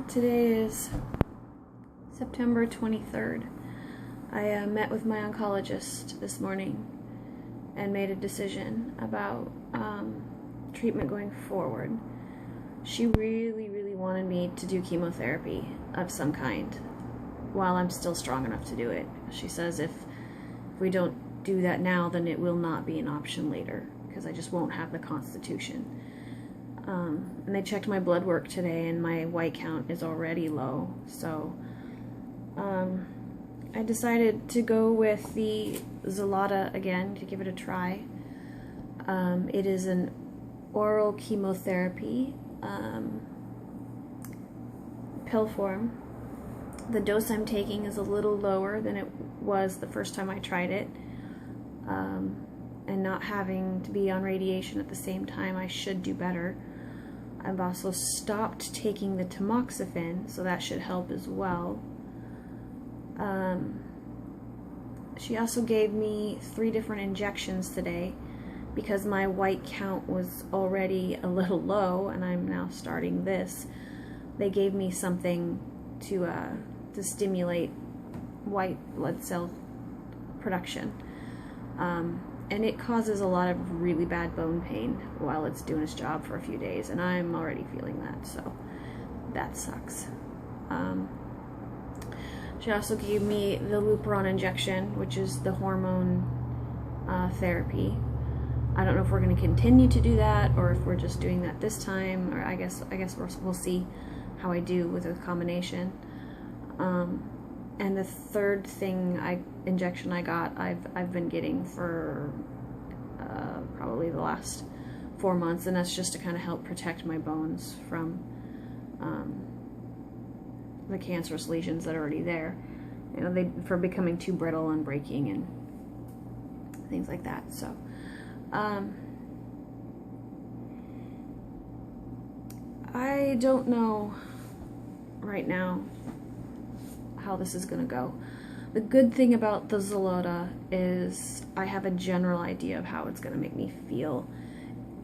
Today is September 23rd. I met with my oncologist this morning and made a decision about treatment going forward. She really wanted me to do chemotherapy of some kind while I'm still strong enough to do it. She says if we don't do that now, then it will not be an option later because I just won't have the constitution. And they checked my blood work today and my white count is already low, so I decided to go with the Xeloda again to give it a try. It is an oral chemotherapy pill form. The dose I'm taking is a little lower than it was the first time I tried it, and not having to be on radiation at the same time, I should do better. I've also stopped taking the tamoxifen, so that should help as well. She also gave me 3 different injections today because my white count was already a little low and I'm now starting this. They gave me something to stimulate white blood cell production. And it causes a lot of really bad bone pain while it's doing its job for a few days, and I'm already feeling that, so that sucks. She also gave me the Leuperon injection, which is the hormone therapy. I don't know if we're going to continue to do that or if we're just doing that this time, or I guess we'll see how I do with a combination. And the third injection I got, I've been getting for probably the last 4 months, and that's just to kind of help protect my bones from the cancerous lesions that are already there. You know, for becoming too brittle and breaking and things like that. So, I don't know right now how this is gonna go. The good thing about the Xeloda is I have a general idea of how it's gonna make me feel,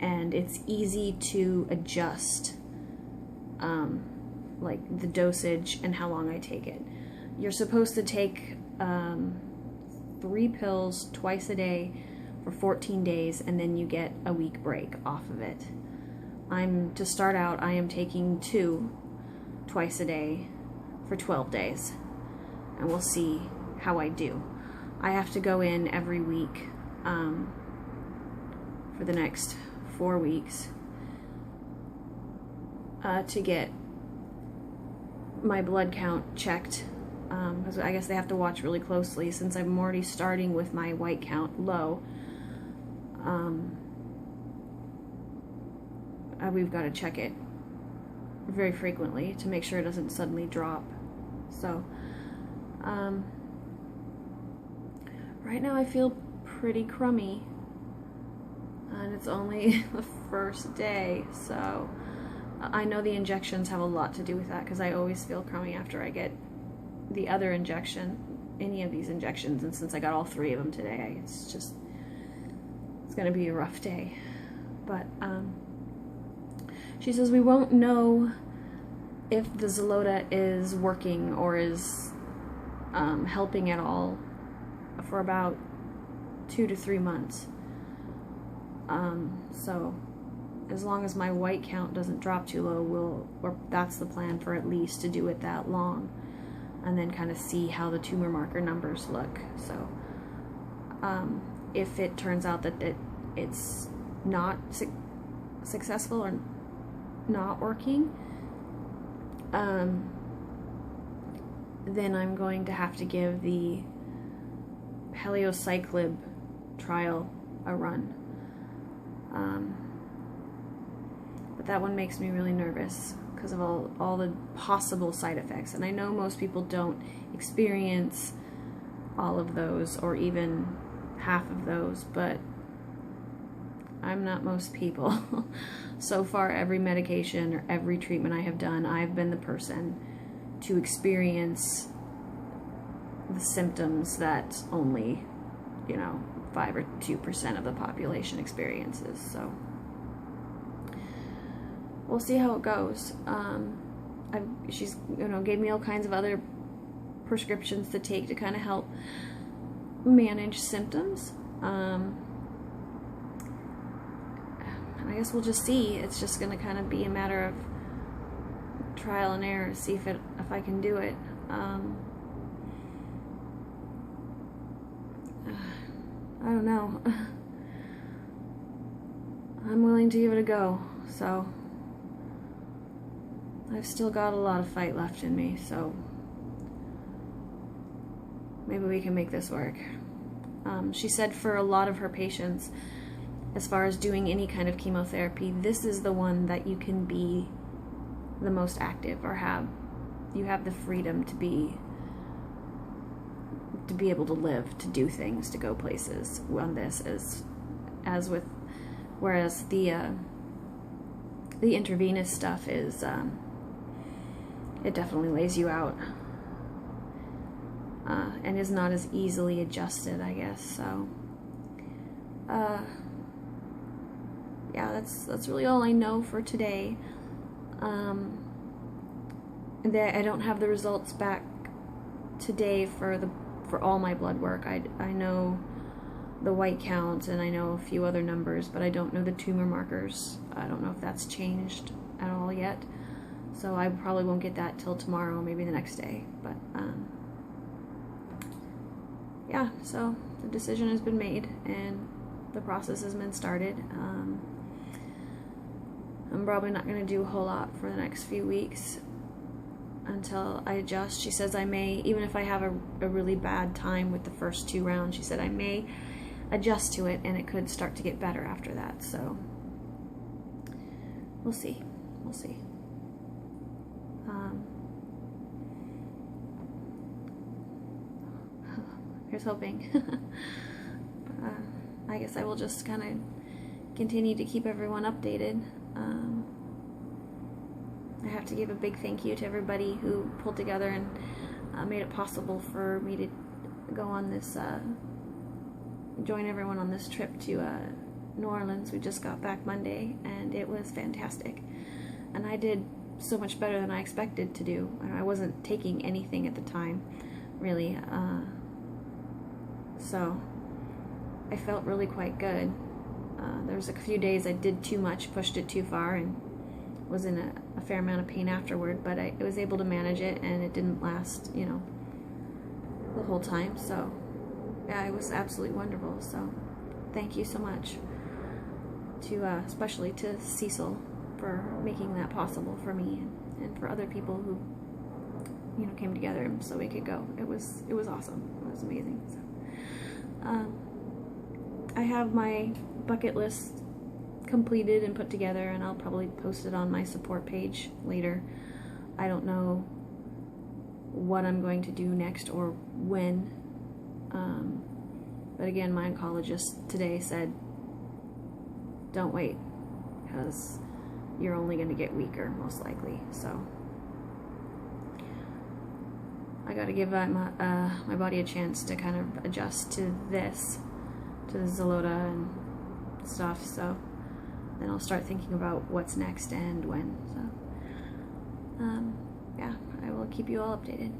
and it's easy to adjust like the dosage and how long I take it. You're supposed to take 3 pills twice a day for 14 days, and then you get a week break off of it. To start out, I am taking 2 twice a day for 12 days. And we'll see how I do. I have to go in every week for the next 4 weeks to get my blood count checked, because I guess they have to watch really closely since I'm already starting with my white count low. We've got to check it very frequently to make sure it doesn't suddenly drop. So right now I feel pretty crummy, and it's only the first day, so I know the injections have a lot to do with that because I always feel crummy after I get the other injection, any of these injections, and since I got all 3 of them today, it's gonna be a rough day. But she says we won't know if the Xeloda is working or is helping at all for about 2 to 3 months. So as long as my white count doesn't drop too low, that's the plan, for at least to do it that long, and then kind of see how the tumor marker numbers look. So if it turns out that it's not successful or not working, then I'm going to have to give the paliocyclib trial a run. But that one makes me really nervous because of all the possible side effects. And I know most people don't experience all of those or even half of those, but I'm not most people. So far, every medication or every treatment I have done, I've been the person to experience the symptoms that only, 5 or 2% of the population experiences. So we'll see how it goes. she's, you know, gave me all kinds of other prescriptions to take to kind of help manage symptoms. And I guess we'll just see. It's just going to kind of be a matter of trial and error, see if I can do it. I don't know. I'm willing to give it a go, so I've still got a lot of fight left in me, so maybe we can make this work. She said for a lot of her patients, as far as doing any kind of chemotherapy, this is the one that you can be the most active, or you have the freedom to be able to live, to do things, to go places on this, whereas the intravenous stuff is it definitely lays you out, and is not as easily adjusted, I guess. So yeah, that's really all I know for today. I don't have the results back today for all my blood work. I know the white count and I know a few other numbers, but I don't know the tumor markers. I don't know if that's changed at all yet, so I probably won't get that till tomorrow, maybe the next day. But yeah, so the decision has been made and the process has been started. I'm probably not going to do a whole lot for the next few weeks until I adjust. She says I may, even if I have a really bad time with the first 2 rounds, she said I may adjust to it and it could start to get better after that. So we'll see. We'll see. Here's hoping. I guess I will just kind of continue to keep everyone updated. I have to give a big thank you to everybody who pulled together and made it possible for me to go on this, join everyone on this trip to New Orleans. We just got back Monday and it was fantastic. And I did so much better than I expected to do. I wasn't taking anything at the time, really. So I felt really quite good. There was a few days I did too much, pushed it too far, and was in a fair amount of pain afterward, but I was able to manage it, and it didn't last, you know, the whole time. So yeah, it was absolutely wonderful. So thank you so much to especially to Cecil for making that possible for me, and for other people who, you know, came together so we could go. It was awesome. It was amazing. So I have my bucket list completed and put together, and I'll probably post it on my support page later. I don't know what I'm going to do next or when, but again, my oncologist today said don't wait, because you're only going to get weaker most likely. So I got to give my body a chance to kind of adjust to this, to the Xeloda and stuff. So then I'll start thinking about what's next and when. So yeah, I will keep you all updated.